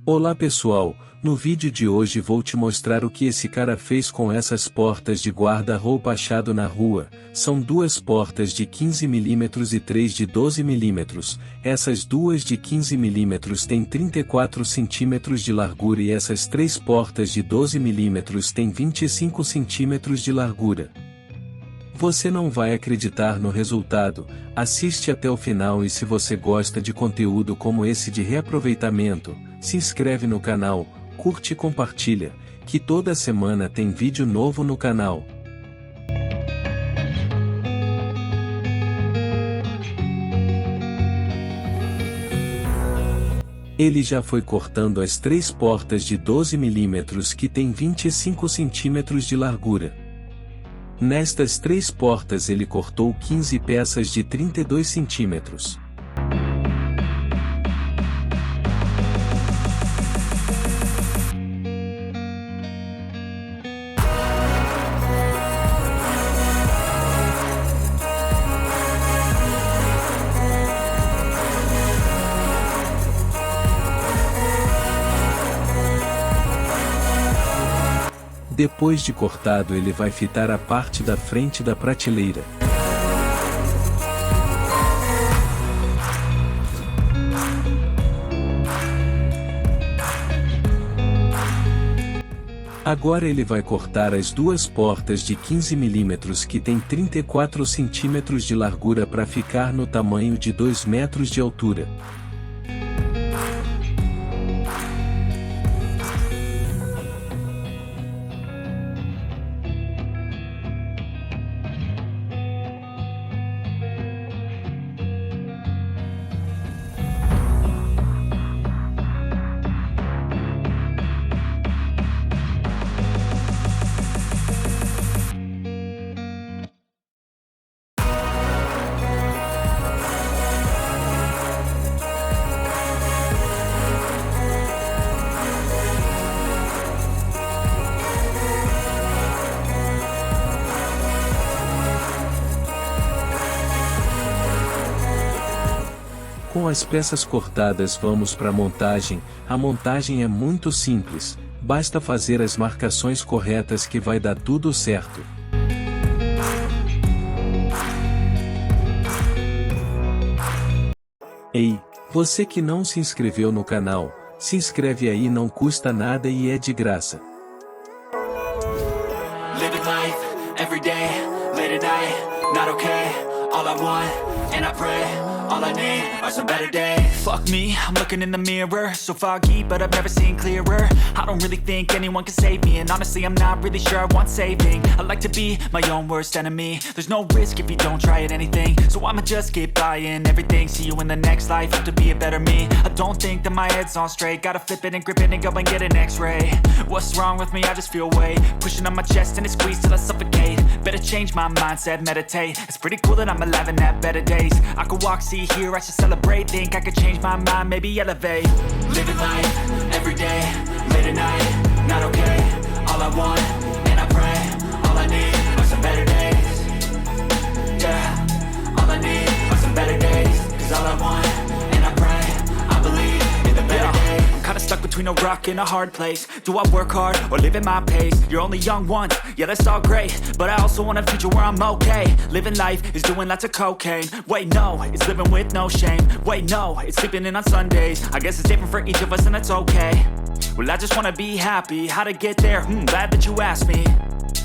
Olá pessoal, no vídeo de hoje vou te mostrar o que esse cara fez com essas portas de guarda-roupa achado na rua. São duas portas de 15 mm e 3 de 12 mm. Essas duas de 15 mm têm 34 cm de largura e essas três portas de 12 mm têm 25 cm de largura. Você não vai acreditar no resultado. Assiste até o final e se você gosta de conteúdo como esse de reaproveitamento, se inscreve no canal, curte e compartilha, que toda semana tem vídeo novo no canal. Ele já foi cortando as três portas de 12 mm que têm 25 cm de largura. Nestas três portas ele cortou 15 peças de 32 centímetros. Depois de cortado ele vai fitar a parte da frente da prateleira. Agora ele vai cortar as duas portas de 15 mm que tem 34 cm de largura para ficar no tamanho de 2 metros de altura. Com as peças cortadas vamos para a montagem. A montagem é muito simples, basta fazer as marcações corretas que vai dar tudo certo. Ei, você que não se inscreveu no canal, se inscreve aí, não custa nada e é de graça. Living life, every day, late at night, not okay. All I want, and I pray, all I need are some better days. Fuck me, I'm looking in the mirror, so foggy, but I've never seen clearer. I don't really think anyone can save me, and honestly I'm not really sure I want saving. I like to be my own worst enemy. There's no risk if you don't try at anything, so I'ma just keep buying everything. See you in the next life, hope to be a better me. I don't think that my head's on straight, gotta flip it and grip it and go and get an x-ray. What's wrong with me? I just feel weight pushing on my chest and it squeezes till I suffocate. Better change my mindset, meditate. It's pretty cool that I'm alive and have better days. I could walk, see, hear, I should celebrate. Think I could change my mind, maybe elevate. Living life, every day, late at night, not okay. All I want, and I pray, all I need are some better days. Yeah, all I need are some better days. Cause all I want, and I pray, I believe in the better days. I'm kinda stuck between a rock and a hard place. Do I work hard or live at my pace? You're only young once, yeah that's all great, but I also want a future where I'm okay. Living life is doing lots of cocaine. Wait no, it's living with no shame. Wait no, it's sleeping in on Sundays. I guess it's different for each of us and that's okay. Well I just wanna be happy, how to get there? Glad that you asked me.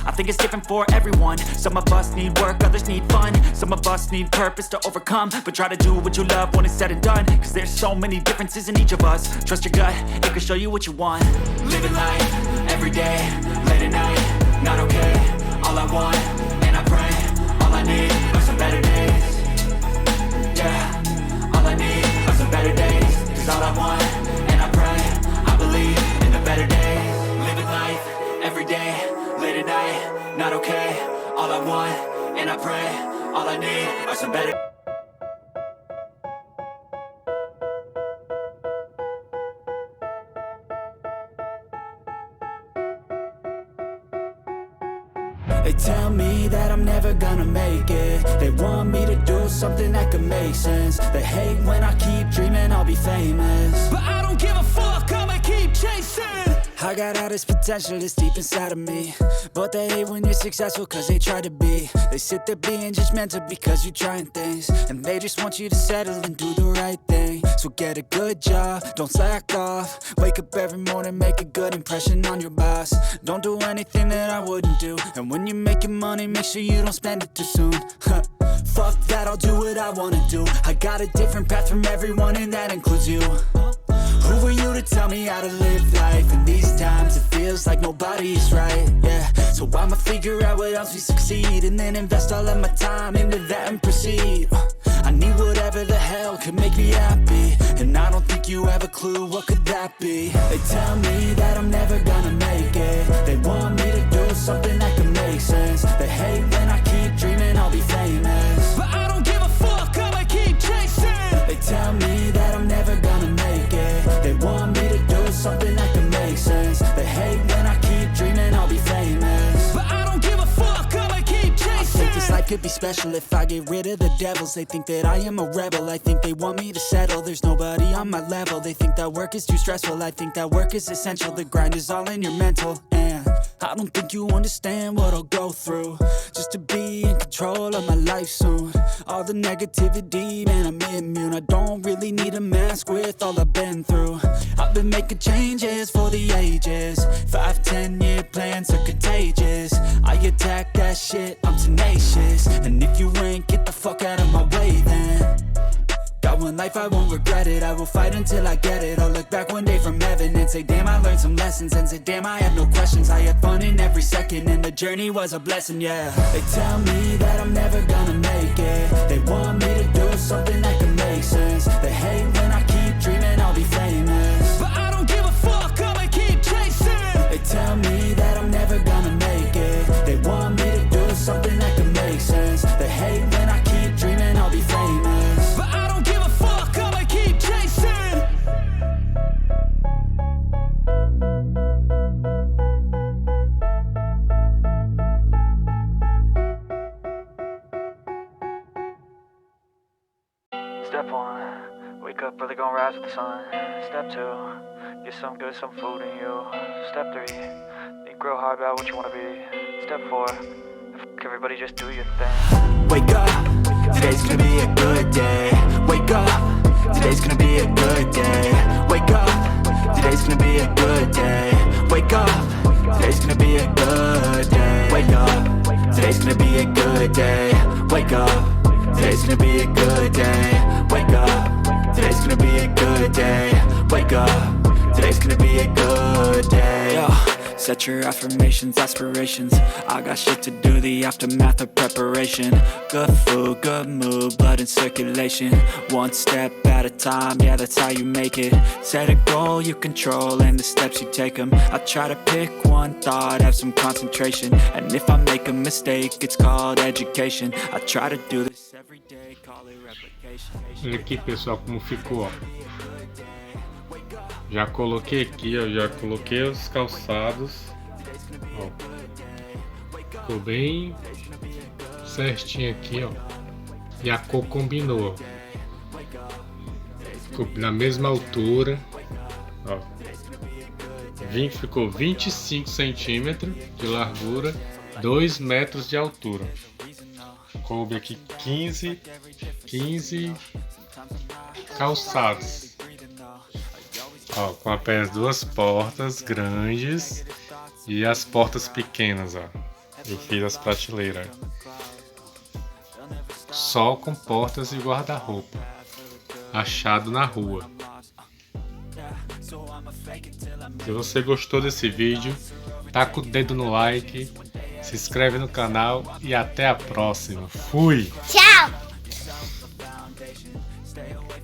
I think it's different for everyone. Some of us need work, others need fun. Some of us need purpose to overcome. But try to do what you love when it's said and done. Cause there's so many differences in each of us. Trust your gut, it can show you what you want. Living life, every day, late at night, not okay. All I want, and I pray, all I need are some better days. Yeah, all I need are some better days. Cause all I want, and I pray, I believe in the better days. Living life, every day, late at night, not okay. All I want, and I pray, all I need are some better. They tell me that I'm never gonna make it. They want me to do something that could make sense. They hate when I keep dreaming I'll be famous, but I don't give a fuck, I'ma keep I got all this potential that's deep inside of me, but they hate when you're successful cause they try to be. They sit there being judgmental because you're trying things, and they just want you to settle and do the right thing. So get a good job, don't slack off. Wake up every morning, make a good impression on your boss. Don't do anything that I wouldn't do, and when you're making money, make sure you don't spend it too soon. Fuck that, I'll do what I wanna do. I got a different path from everyone, and that includes you. Who are you to tell me how to live life? In these times it feels like nobody's right, yeah. So I'ma figure out what else we succeed, and then invest all of my time into that and proceed. I need whatever the hell could make me happy, and I don't think you have a clue what could that be. They tell me that I'm never gonna make it. They want me to do something that can make sense. They hate when I keep dreaming I'll be famous, but I don't give a fuck, I'ma keep chasing. They tell me that I'm never gonna make it. They want me to do something that can make sense. They hate when I keep dreaming I'll be famous, but I don't give a fuck, I'ma keep chasing. I think this life could be special if I get rid of the devils. They think that I am a rebel, I think they want me to settle. There's nobody on my level, they think that work is too stressful. I think that work is essential, the grind is all in your mental. And I don't think you understand what I'll go through just to be in control of my life soon. All the negativity, man, I'm immune. I don't really need a mask with all I've been through. I've been making changes for the ages. 5-10 year plans are contagious. I attack that shit, I'm tenacious. And if you ain't, get the fuck out of my way then. Got one life, I won't regret it. I will fight until I get it. I'll look back one day from heaven and say, damn, I learned some lessons. And say, damn, I have no questions. I had fun in every second, and the journey was a blessing, yeah. They tell me that I'm never gonna make it. They want me to do something that can make sense. They hate when I keep dreaming I'll be famous, but I don't give a fuck, I'ma keep chasing. They tell me that I'm never gonna make it. They want me to do something that can make sense. They hate when I keep dreaming I'll be famous, but I don't give a fuck, I'ma keep chasing. Step 1, wake up early, gonna rise with the sun. Step 2, get some good, some food in you. Step 3, think real hard about what you wanna be. Step 4, fuck everybody, just do your thing. Wake up, today's gonna be a good day. Wake up, today's gonna be a good day. Wake up, today's gonna be a good day. Wake up, today's gonna be a good day. Wake up, today's gonna be a good day. Wake up, today's gonna be a good day. Wake up, today's gonna be a good day. Wake up, today's gonna be a good day. Yo, set your affirmations, aspirations. I got shit to do, the aftermath of preparation. Good food, good mood, blood in circulation. One step at a time, yeah, that's how you make it. Set a goal you control and the steps you take them. I try to pick one thought, have some concentration. And if I make a mistake, it's called education. I try to do this every day, call it replication. Olha aqui, pessoal, como ficou, ó. Já coloquei aqui, ó, já coloquei os calçados, ó. Ficou bem certinho aqui, ó. E a cor combinou, ficou na mesma altura, ó. Ficou 25 centímetros de largura, 2 metros de altura. Coube aqui 15 calçados, ó, com apenas 2 portas grandes e as portas pequenas, ó. Eu fiz as prateleiras só com portas e guarda-roupa achado na rua. Se você gostou desse vídeo, taca o dedo no like, se inscreve no canal e até a próxima. Fui! Tchau!